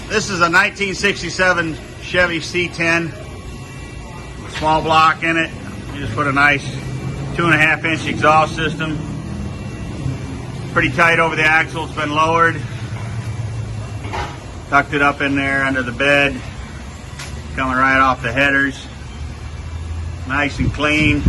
This is a 1967 Chevy C10, small block in it. You just put a nice 2.5-inch exhaust system. Pretty tight over the axle, it's been lowered. Tucked it up in there under the bed. Coming right off the headers. Nice and clean.